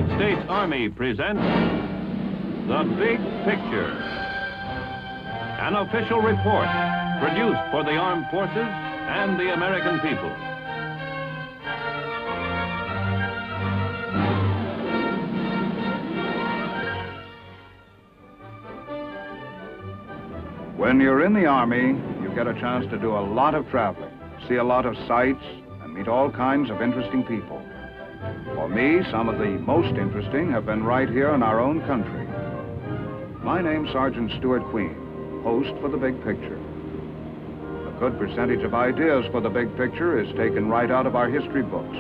United States Army presents The Big Picture, an official report produced for the armed forces and the American people. When you're in the Army, you get a chance to do a lot of traveling, see a lot of sights, and meet all kinds of interesting people. For me, some of the most interesting have been right here in our own country. My name's Sergeant Stuart Queen, host for The Big Picture. A good percentage of ideas for The Big Picture is taken right out of our history books.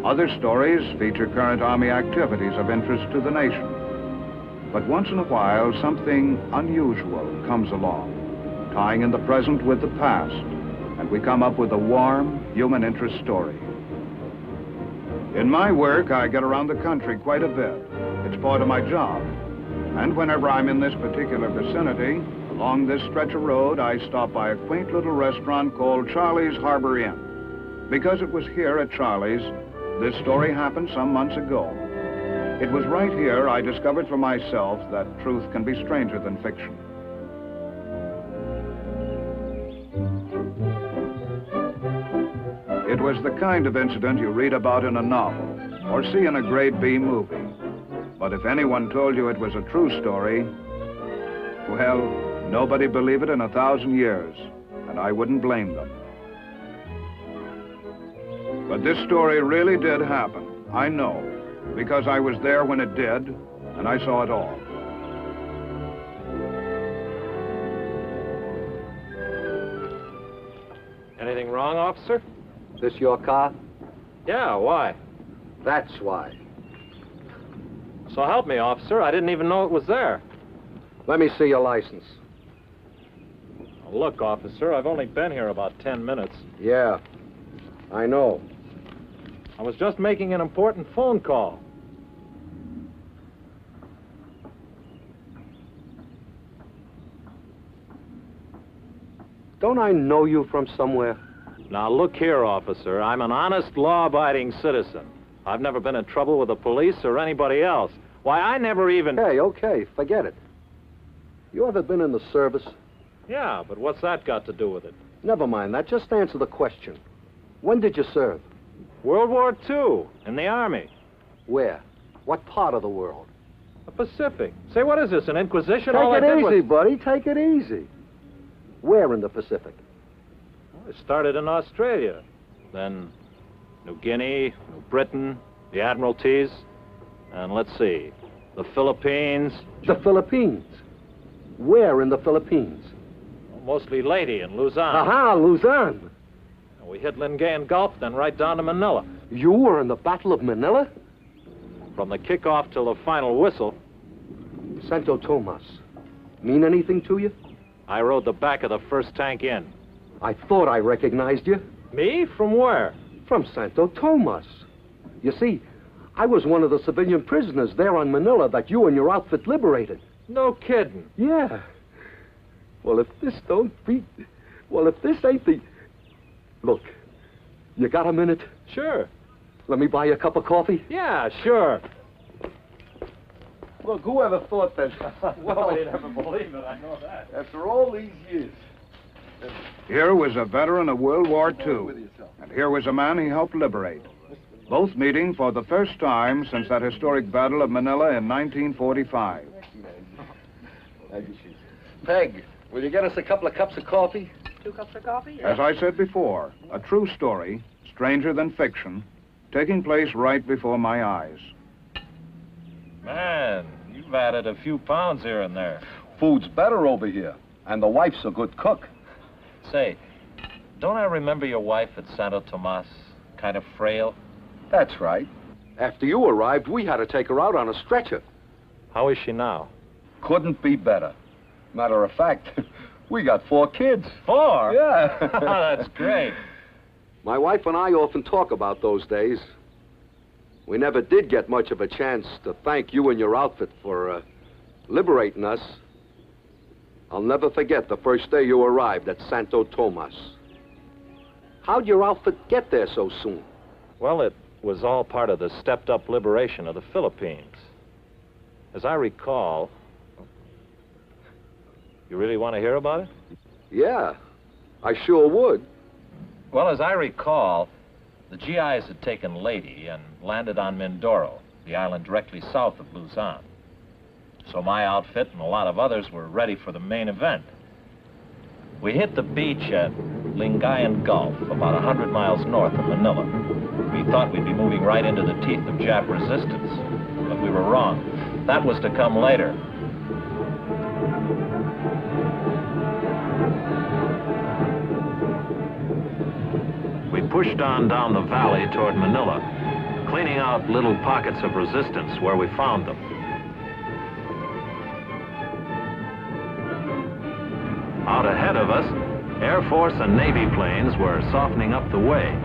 Other stories feature current Army activities of interest to the nation. But once in a while, something unusual comes along, tying in the present with the past, and we come up with a warm, human interest story. In my work, I get around the country quite a bit. It's part of my job. And whenever I'm in this particular vicinity, along this stretch of road, I stop by a quaint little restaurant called Charlie's Harbor Inn. Because it was here at Charlie's, this story happened some months ago. It was right here I discovered for myself that truth can be stranger than fiction. It was the kind of incident you read about in a novel or see in a grade B movie. But if anyone told you it was a true story, well, nobody'd believe it in 1,000 years, and I wouldn't blame them. But this story really did happen, I know, because I was there when it did, and I saw it all. Anything wrong, officer? This your car? Yeah, why? That's why. So help me, officer. I didn't even know it was there. Let me see your license. Well, look, officer, I've only been here about 10 minutes. Yeah, I know. I was just making an important phone call. Don't I know you from somewhere? Now, look here, officer. I'm an honest, law-abiding citizen. I've never been in trouble with the police or anybody else. Why, I never even... Hey, okay, forget it. You ever been in the service? Yeah, but what's that got to do with it? Never mind that. Just answer the question. When did you serve? World War II, in the Army. Where? What part of the world? The Pacific. Say, what is this, an Inquisition? Take it easy, buddy. Take it easy. Where in the Pacific? I started in Australia, then New Guinea, New Britain, the Admiralties, and let's see, the Philippines. The Philippines? Where in the Philippines? Mostly Leyte and Luzon. Aha, Luzon. We hit Lingayen Gulf, then right down to Manila. You were in the Battle of Manila? From the kickoff till the final whistle. Santo Tomas. Mean anything to you? I rode the back of the first tank in. I thought I recognized you. Me? From where? From Santo Tomas. You see, I was one of the civilian prisoners there on Manila that you and your outfit liberated. No kidding. Yeah. Well, if this ain't the... Look, you got a minute? Sure. Let me buy you a cup of coffee? Yeah, sure. Look, whoever thought that... Nobody ever believe it, I know that. After all these years... Here was a veteran of World War II, and here was a man he helped liberate. Both meeting for the first time since that historic Battle of Manila in 1945. Peg, will you get us a couple of cups of coffee? 2 cups of coffee? As I said before, a true story, stranger than fiction, taking place right before my eyes. Man, you've added a few pounds here and there. Food's better over here, and the wife's a good cook. Say, don't I remember your wife at Santo Tomas? Kind of frail? That's right. After you arrived, we had to take her out on a stretcher. How is she now? Couldn't be better. Matter of fact, we got 4 kids. 4? Yeah. That's great. My wife and I often talk about those days. We never did get much of a chance to thank you and your outfit for liberating us. I'll never forget the first day you arrived at Santo Tomas. How'd your outfit get there so soon? Well, it was all part of the stepped-up liberation of the Philippines. As I recall... You really want to hear about it? Yeah, I sure would. Well, as I recall, the GIs had taken Leyte and landed on Mindoro, the island directly south of Luzon. So my outfit and a lot of others were ready for the main event. We hit the beach at Lingayen Gulf, about 100 miles north of Manila. We thought we'd be moving right into the teeth of Jap resistance, but we were wrong. That was to come later. We pushed on down the valley toward Manila, cleaning out little pockets of resistance where we found them. Out ahead of us, Air Force and Navy planes were softening up the way.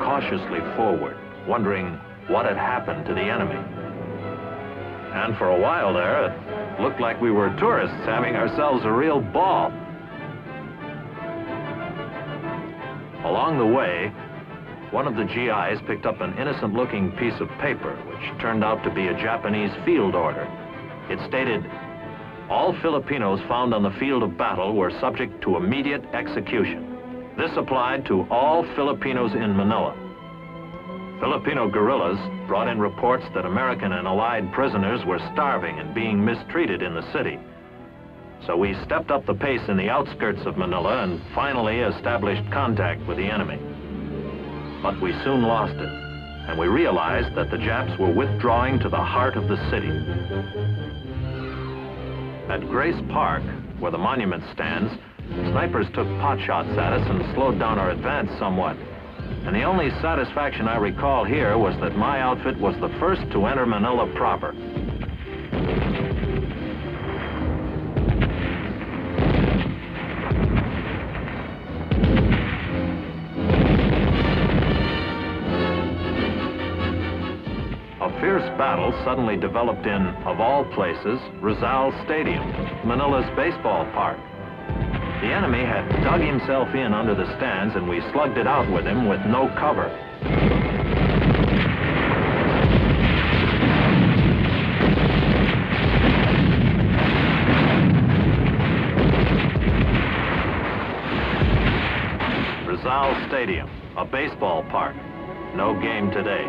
Cautiously forward, wondering what had happened to the enemy. And for a while there, it looked like we were tourists having ourselves a real ball. Along the way, one of the GIs picked up an innocent-looking piece of paper, which turned out to be a Japanese field order. It stated, "All Filipinos found on the field of battle were subject to immediate execution." This applied to all Filipinos in Manila. Filipino guerrillas brought in reports that American and Allied prisoners were starving and being mistreated in the city. So we stepped up the pace in the outskirts of Manila and finally established contact with the enemy. But we soon lost it, and we realized that the Japs were withdrawing to the heart of the city. At Grace Park, where the monument stands, snipers took pot shots at us and slowed down our advance somewhat. And the only satisfaction I recall here was that my outfit was the first to enter Manila proper. A fierce battle suddenly developed in, of all places, Rizal Stadium, Manila's baseball park. The enemy had dug himself in under the stands, and we slugged it out with him with no cover. Rizal Stadium, a baseball park. No game today.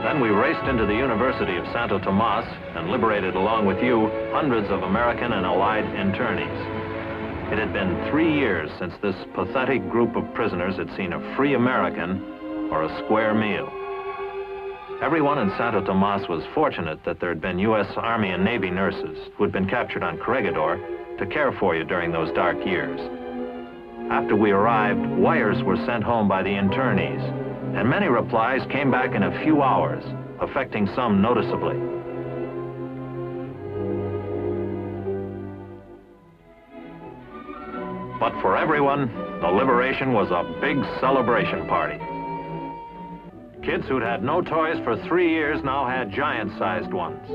Then we raced into the University of Santo Tomas and liberated, along with you, hundreds of American and Allied internees. It had been 3 years since this pathetic group of prisoners had seen a free American or a square meal. Everyone in Santo Tomas was fortunate that there had been U.S. Army and Navy nurses who had been captured on Corregidor to care for you during those dark years. After we arrived, wires were sent home by the internees, and many replies came back in a few hours, affecting some noticeably. But for everyone, the liberation was a big celebration party. Kids who'd had no toys for 3 years now had giant-sized ones.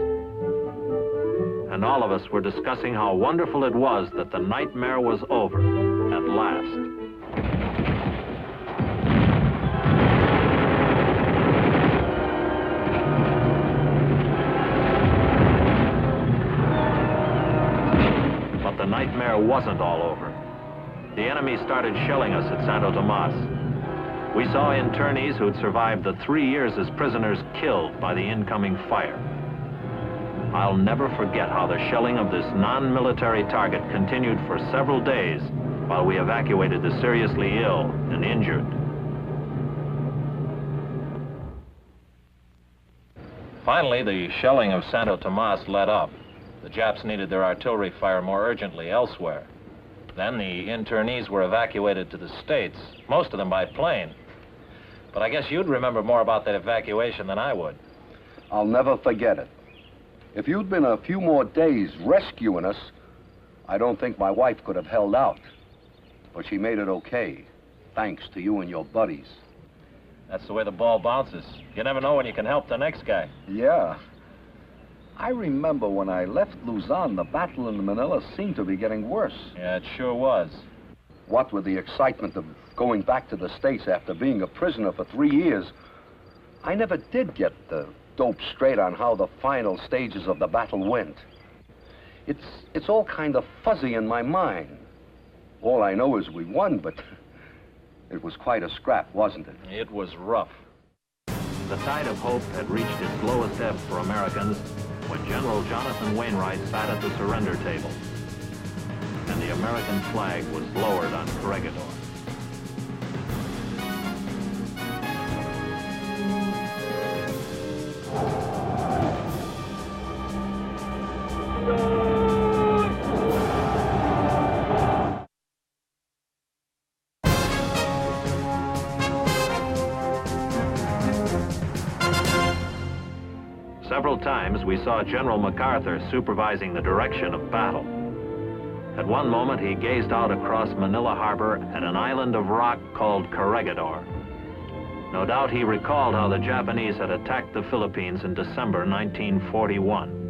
And all of us were discussing how wonderful it was that the nightmare was over, at last. But the nightmare wasn't all over. The enemy started shelling us at Santo Tomas. We saw internees who'd survived the 3 years as prisoners killed by the incoming fire. I'll never forget how the shelling of this non-military target continued for several days while we evacuated the seriously ill and injured. Finally, the shelling of Santo Tomas let up, The Japs needed their artillery fire more urgently elsewhere. Then the internees were evacuated to the States, most of them by plane. But I guess you'd remember more about that evacuation than I would. I'll never forget it. If you'd been a few more days rescuing us, I don't think my wife could have held out. But she made it okay, thanks to you and your buddies. That's the way the ball bounces. You never know when you can help the next guy. Yeah. I remember when I left Luzon, the battle in Manila seemed to be getting worse. Yeah, it sure was. What with the excitement of going back to the States after being a prisoner for 3 years, I never did get the dope straight on how the final stages of the battle went. It's all kind of fuzzy in my mind. All I know is we won, but it was quite a scrap, wasn't it? It was rough. The tide of hope had reached its lowest ebb for Americans when General Jonathan Wainwright sat at the surrender table, and the American flag was lowered on Corregidor. Several times we saw General MacArthur supervising the direction of battle. At one moment he gazed out across Manila Harbor at an island of rock called Corregidor. No doubt he recalled how the Japanese had attacked the Philippines in December 1941.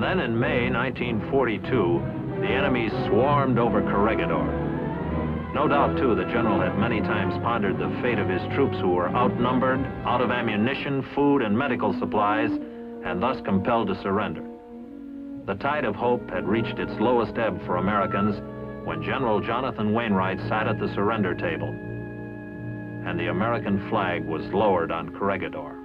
Then in May 1942, the enemy swarmed over Corregidor. No doubt, too, the general had many times pondered the fate of his troops who were outnumbered, out of ammunition, food, and medical supplies, and thus compelled to surrender. The tide of hope had reached its lowest ebb for Americans when General Jonathan Wainwright sat at the surrender table, and the American flag was lowered on Corregidor.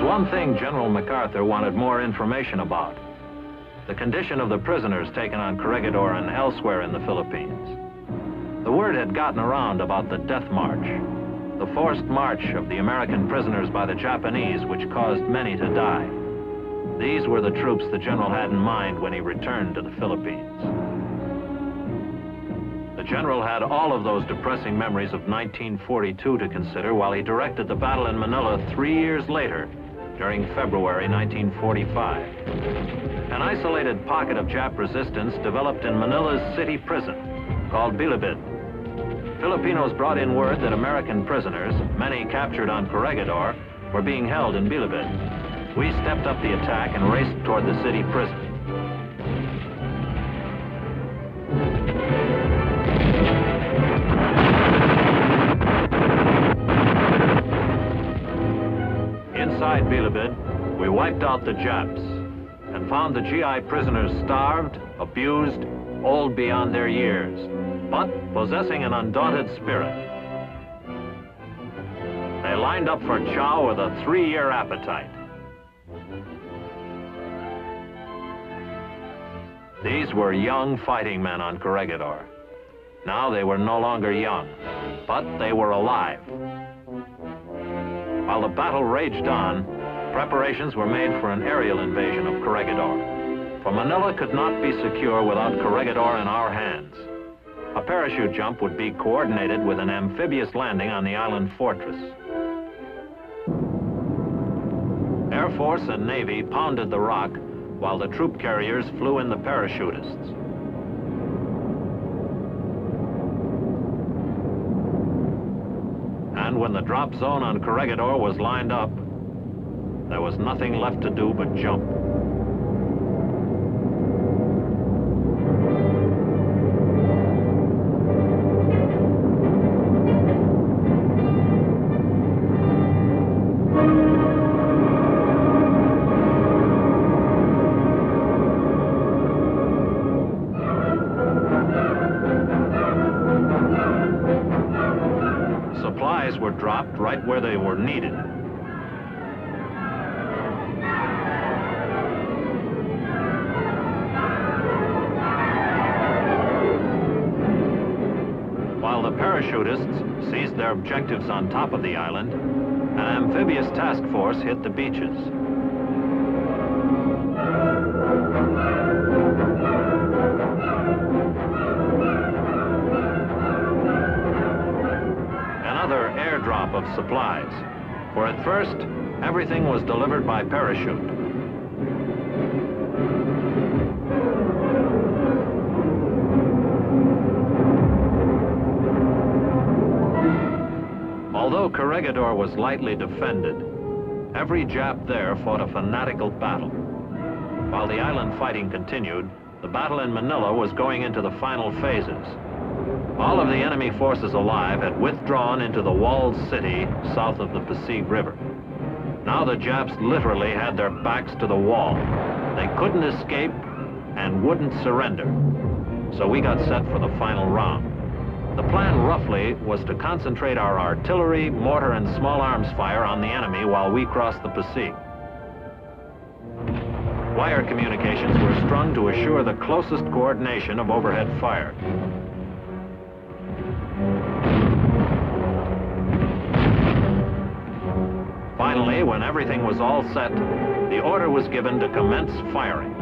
One thing General MacArthur wanted more information about: the condition of the prisoners taken on Corregidor and elsewhere in the Philippines. The word had gotten around about the death march, the forced march of the American prisoners by the Japanese, which caused many to die. These were the troops the general had in mind when he returned to the Philippines. The general had all of those depressing memories of 1942 to consider while he directed the battle in Manila 3 years later, during February 1945. An isolated pocket of Jap resistance developed in Manila's city prison, called Bilibid. Filipinos brought in word that American prisoners, many captured on Corregidor, were being held in Bilibid. We stepped up the attack and raced toward the city prison. Inside Bilibid, we wiped out the Japs and found the GI prisoners starved, abused, old beyond their years, but possessing an undaunted spirit. They lined up for chow with a 3-year appetite. These were young fighting men on Corregidor. Now they were no longer young, but they were alive. While the battle raged on, preparations were made for an aerial invasion of Corregidor. For Manila could not be secure without Corregidor in our hands. A parachute jump would be coordinated with an amphibious landing on the island fortress. Air Force and Navy pounded the rock while the troop carriers flew in the parachutists. And when the drop zone on Corregidor was lined up, there was nothing left to do but jump. supplies were dropped right where they were needed. While the parachutists seized their objectives on top of the island, an amphibious task force hit the beaches. Another airdrop of supplies, for at first, everything was delivered by parachute. Although Corregidor was lightly defended, every Jap there fought a fanatical battle. While the island fighting continued, the battle in Manila was going into the final phases. All of the enemy forces alive had withdrawn into the walled city south of the Pasig River. Now the Japs literally had their backs to the wall. They couldn't escape and wouldn't surrender. So we got set for the final round. The plan, roughly, was to concentrate our artillery, mortar, and small arms fire on the enemy while we crossed the Pasig. Wire communications were strung to assure the closest coordination of overhead fire. Finally, when everything was all set, the order was given to commence firing.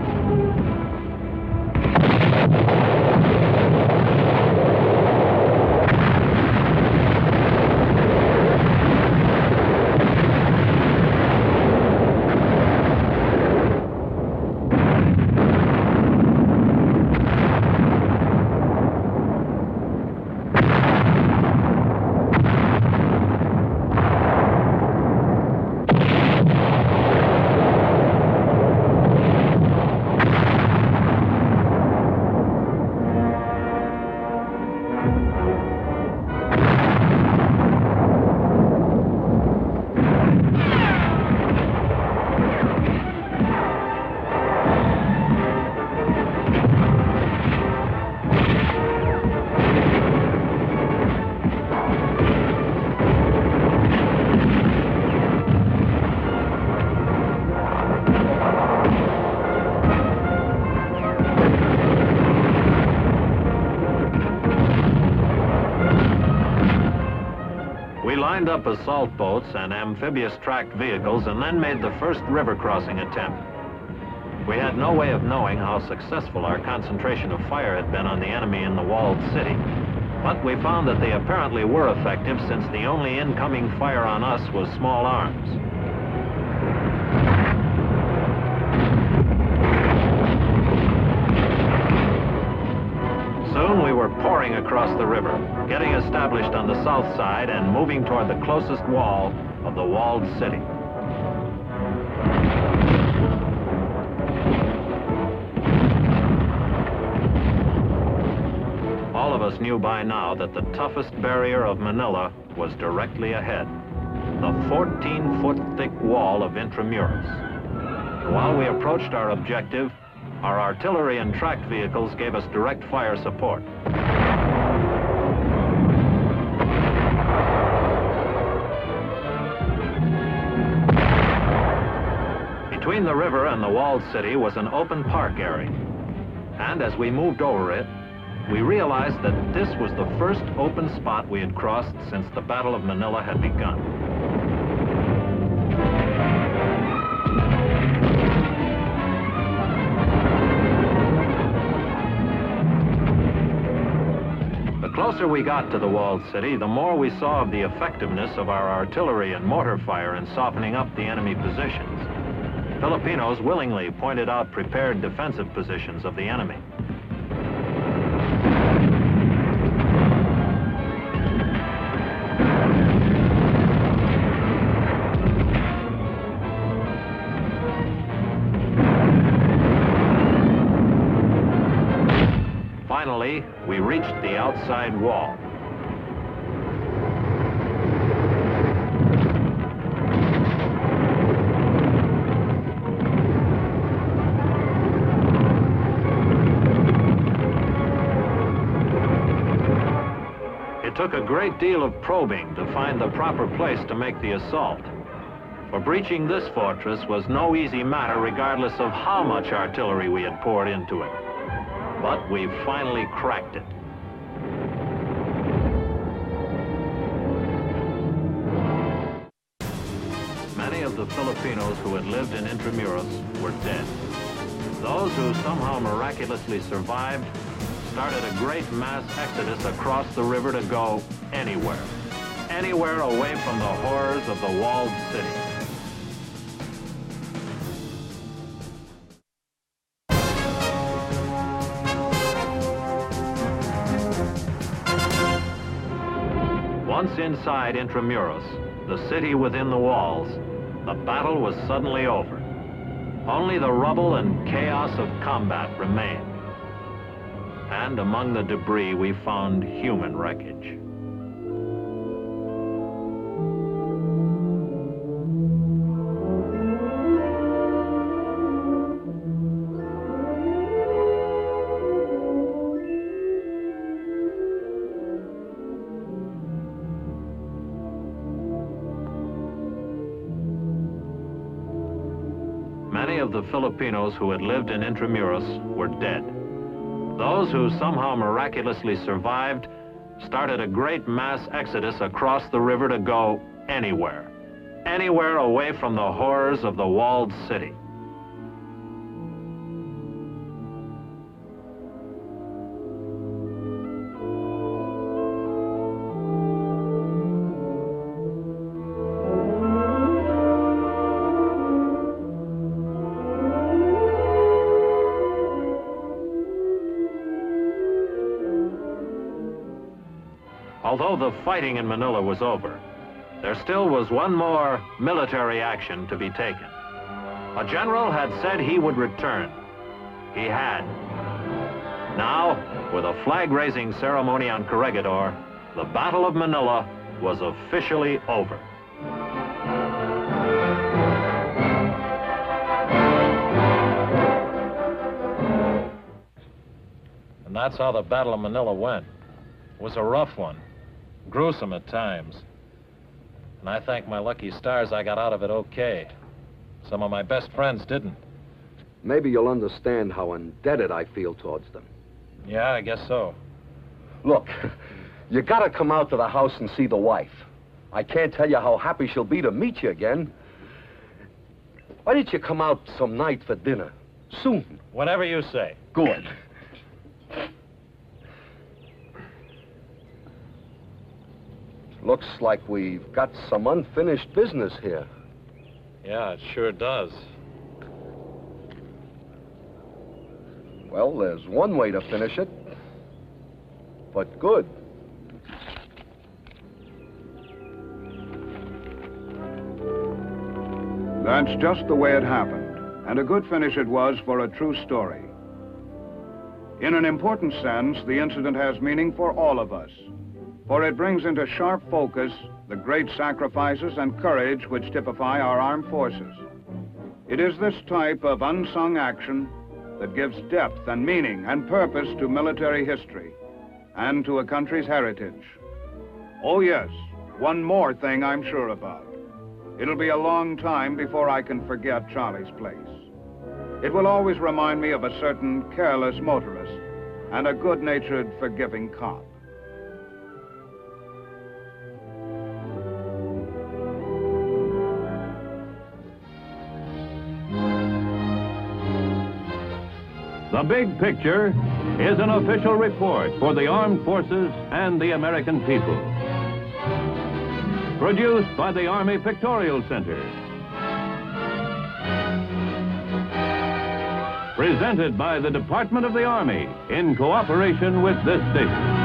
Lined up assault boats and amphibious tracked vehicles and then made the first river crossing attempt. We had no way of knowing how successful our concentration of fire had been on the enemy in the walled city, but we found that they apparently were effective since the only incoming fire on us was small arms. Soon we were pouring across the river, getting established on the south side and moving toward the closest wall of the walled city. All of us knew by now that the toughest barrier of Manila was directly ahead, the 14-foot thick wall of Intramuros. While we approached our objective, our artillery and tracked vehicles gave us direct fire support. Between the river and the walled city was an open park area. And as we moved over it, we realized that this was the first open spot we had crossed since the Battle of Manila had begun. The closer we got to the walled city, the more we saw of the effectiveness of our artillery and mortar fire in softening up the enemy positions. Filipinos willingly pointed out prepared defensive positions of the enemy. Finally, we reached the outside wall. It took a great deal of probing to find the proper place to make the assault. For breaching this fortress was no easy matter regardless of how much artillery we had poured into it. But we finally cracked it. Many of the Filipinos who had lived in Intramuros were dead. Those who somehow miraculously survived started a great mass exodus across the river to go anywhere. Anywhere away from the horrors of the walled city. Once inside Intramuros, the city within the walls, the battle was suddenly over. Only the rubble and chaos of combat remained. And among the debris, we found human wreckage. Many of the Filipinos who had lived in Intramuros were dead. Those who somehow miraculously survived started a great mass exodus across the river to go anywhere. Anywhere away from the horrors of the walled city. Although the fighting in Manila was over, there still was one more military action to be taken. A general had said he would return. He had. Now, with a flag-raising ceremony on Corregidor, the Battle of Manila was officially over. And that's how the Battle of Manila went. It was a rough one. Gruesome at times. And I thank my lucky stars I got out of it okay. Some of my best friends didn't. Maybe you'll understand how indebted I feel towards them. Yeah, I guess so. Look, you gotta come out to the house and see the wife. I can't tell you how happy she'll be to meet you again. Why don't you come out some night for dinner? Soon. Whatever you say. Good. Looks like we've got some unfinished business here. Yeah, it sure does. Well, there's one way to finish it. But good. That's just the way it happened, and a good finish it was for a true story. In an important sense, the incident has meaning for all of us, for it brings into sharp focus the great sacrifices and courage which typify our armed forces. It is this type of unsung action that gives depth and meaning and purpose to military history and to a country's heritage. Oh yes, one more thing I'm sure about. It'll be a long time before I can forget Charlie's place. It will always remind me of a certain careless motorist and a good-natured, forgiving cop. The Big Picture is an official report for the armed forces and the American people. Produced by the Army Pictorial Center. Presented by the Department of the Army in cooperation with this station.